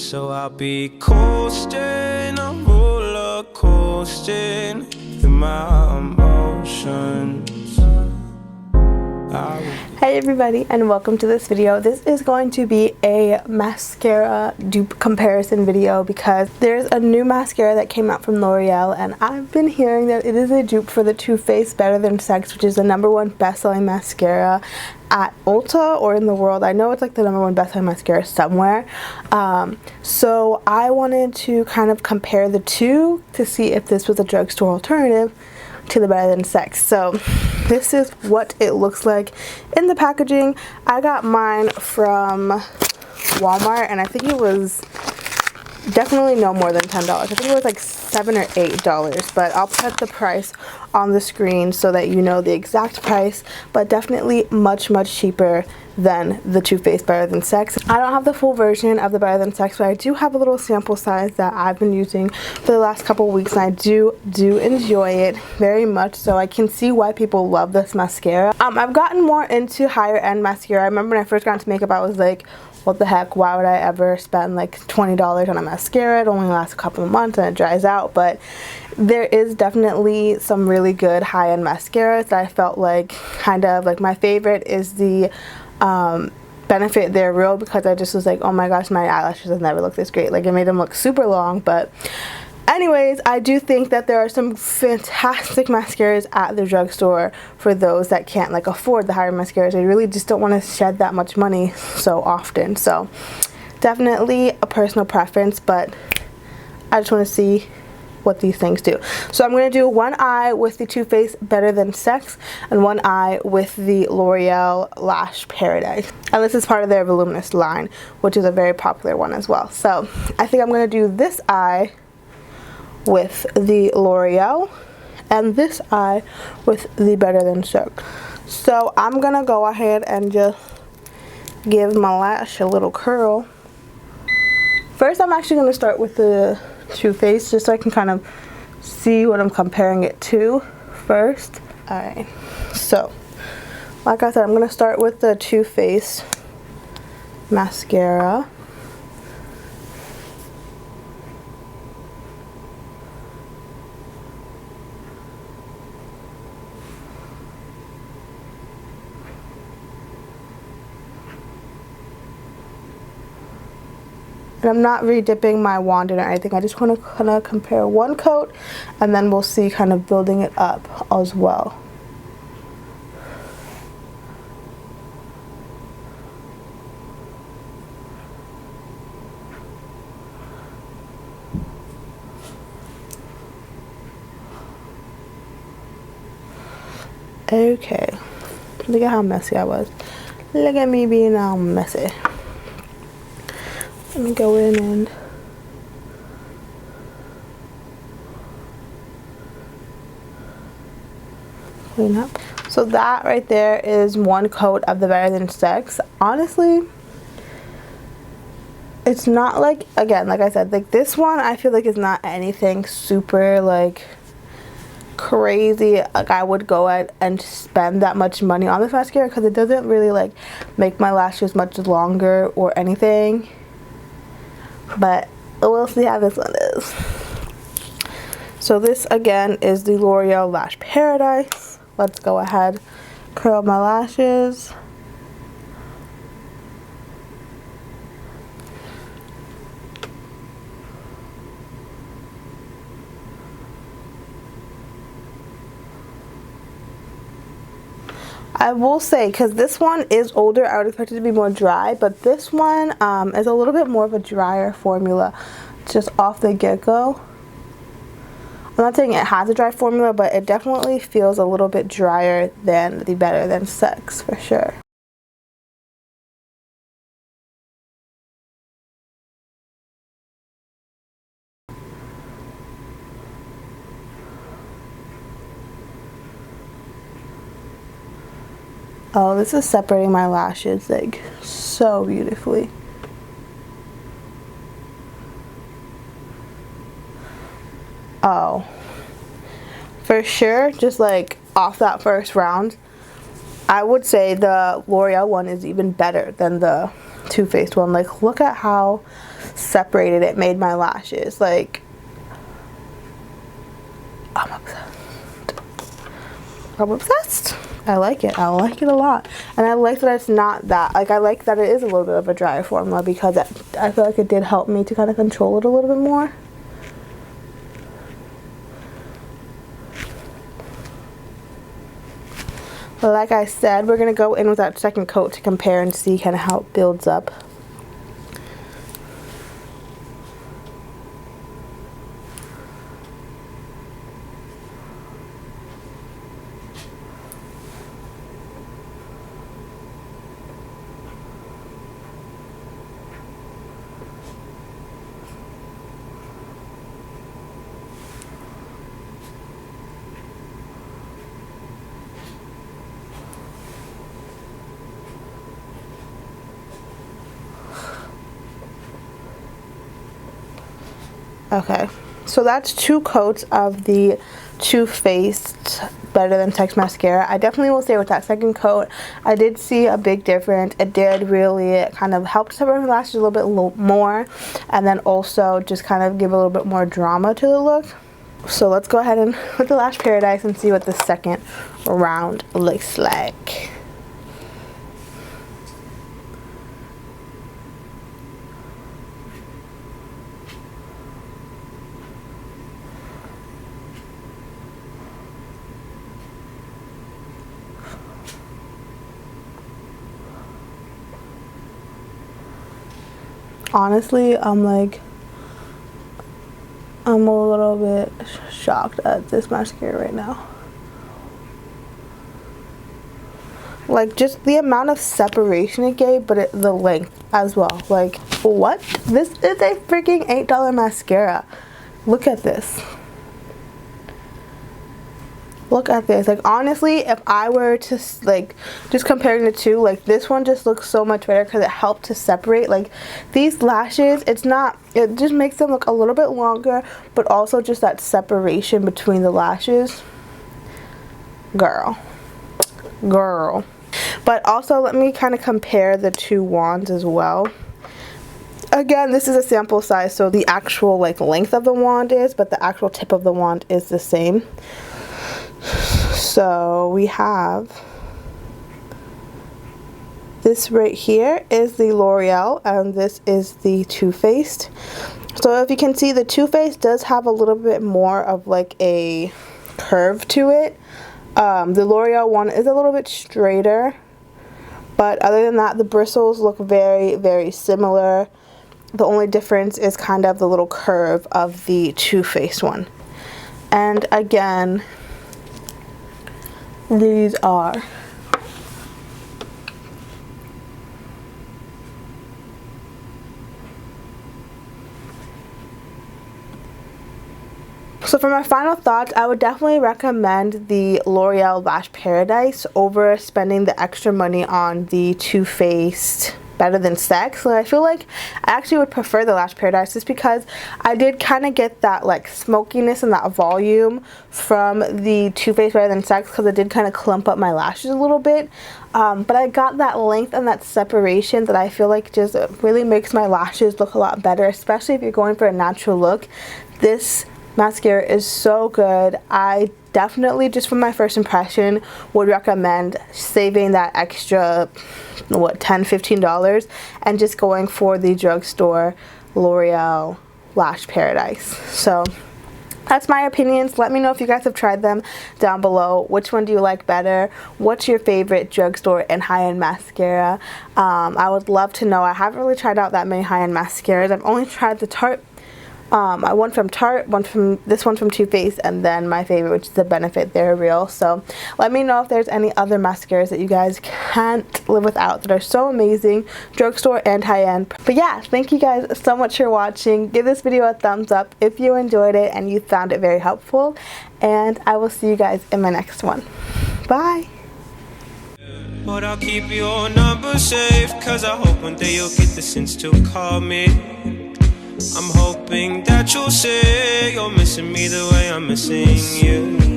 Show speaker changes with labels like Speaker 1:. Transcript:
Speaker 1: So I'll be coasting, I'm roller coasting through my emotions.
Speaker 2: Hey everybody, and welcome to this video. This is going to be a mascara dupe comparison video because there's a new mascara that came out from L'Oreal, and I've been hearing that it is a dupe for the Too Faced Better Than Sex, which is the #1 best-selling mascara at Ulta or in the world. I know it's like the #1 best-selling mascara somewhere. So I wanted to kind of compare the two to see if this was a drugstore alternative to the Better Than Sex. So this is what it looks like in the packaging. I got mine from Walmart, and I think it was definitely no more than $10. I think it was like $7 or $8, but I'll put the price on the screen so that you know the exact price, but definitely much cheaper than the Too Faced Better Than Sex. I don't have the full version of the Better Than Sex, but I do have a little sample size that I've been using for the last couple weeks, and I do enjoy it very much, so I can see why people love this mascara. I've gotten more into higher end mascara. I remember when I first got into makeup, I was like, what the heck, why would I ever spend like $20 on a mascara? It only lasts a couple of months and it dries out. But there is definitely some really good high-end mascaras that I felt like kind of like my favorite is the Benefit They're Real, because I just was like, oh my gosh, my eyelashes have never looked this great. Like, it made them look super long. But anyways, I do think that there are some fantastic mascaras at the drugstore for those that can't like afford the higher mascaras. They really just don't want to shed that much money so often. So definitely a personal preference, but I just want to see what these things do. So I'm going to do one eye with the Too Faced Better Than Sex and one eye with the L'Oreal Lash Paradise. And this is part of their Voluminous line, which is a very popular one as well. So I think I'm going to do this eye with the L'Oreal and this eye with the Better Than Sex. So I'm gonna go ahead and just give my lash a little curl. First, I'm actually gonna start with the Too Faced just so I can kind of see what I'm comparing it to first. Alright, so like I said, I'm gonna start with the Too Faced mascara. And I'm not re-dipping my wand in it or anything. I just want to kind of compare one coat, and then we'll see kind of building it up as well. Okay, look at how messy I was. Look at me being all messy. Let me go in and clean up. So that right there is one coat of the Better Than Sex. Honestly, it's not like, again, like I said, like this one I feel like is not anything super like crazy. Like I would go out and spend that much money on this mascara because it doesn't really like make my lashes much longer or anything. But we'll see how this one is. So this again is the L'Oreal Lash Paradise. Let's go ahead, curl my lashes. I will say, because this one is older, I would expect it to be more dry, but this one is a little bit more of a drier formula just off the get-go. I'm not saying it has a dry formula, but it definitely feels a little bit drier than the Better Than Sex for sure. Oh, this is separating my lashes like so beautifully. Oh, for sure, just like off that first round, I would say the L'Oreal one is even better than the Too Faced one. Like, look at how separated it made my lashes. Like, I'm obsessed. I'm obsessed. I like it. I like it a lot. And I like that it's not that, like, I like that it is a little bit of a dry formula, because I feel like it did help me to kind of control it a little bit more. But like I said, we're going to go in with that second coat to compare and see kind of how it builds up. Okay, so that's 2 coats of the Too Faced Better Than Sex mascara. I definitely will say with that second coat, I did see a big difference. It did really kind of help separate my lashes a little bit more, and then also just kind of give a little bit more drama to the look. So let's go ahead and put the Lash Paradise and see what the second round looks like. Honestly, I'm a little bit shocked at this mascara right now. Like, just the amount of separation it gave, but the length as well. Like, what? This is a freaking $8 mascara. Look at this. Look at this. Like, honestly, if I were to, like, just comparing the two, like, this one just looks so much better because it helped to separate. Like, these lashes, it just makes them look a little bit longer, but also just that separation between the lashes. Girl. But also, let me kind of compare the 2 wands as well. Again, this is a sample size, so the actual, like, length of the wand is, but the actual tip of the wand is the same. So we have this right here is the L'Oreal, and this is the Too Faced. So if you can see, the Too Faced does have a little bit more of like a curve to it. The L'Oreal one is a little bit straighter, but other than that, the bristles look very, very similar. The only difference is kind of the little curve of the Too Faced one. And again, these are so for my final thoughts, I would definitely recommend the L'Oreal Lash Paradise over spending the extra money on the Too Faced Better Than Sex. So I feel like I actually would prefer the Lash Paradise just because I did kind of get that like smokiness and that volume from the Too Faced Better Than Sex, because it did kind of clump up my lashes a little bit. But I got that length and that separation that I feel like just really makes my lashes look a lot better, especially if you're going for a natural look. This mascara is so good. I definitely, just from my first impression, would recommend saving that extra, what, $10–15 and just going for the Drugstore L'Oreal Lash Paradise. So that's my opinions. Let me know if you guys have tried them down below. Which one do you like better? What's your favorite drugstore and high-end mascara? I would love to know. I haven't really tried out that many high-end mascaras. I've only tried the Tarte. One from Tarte, this one from Too Faced, and then my favorite, which is the Benefit They're Real. So let me know if there's any other mascaras that you guys can't live without that are so amazing, drugstore and high-end. But yeah, thank you guys so much for watching. Give this video a thumbs up if you enjoyed it and you found it very helpful, and I will see you guys in my next one. Bye.
Speaker 1: But I'll keep your number safe, cause I hope one day you'll get the sense to call me. I'm hoping that you'll say you're missing me the way I'm missing you.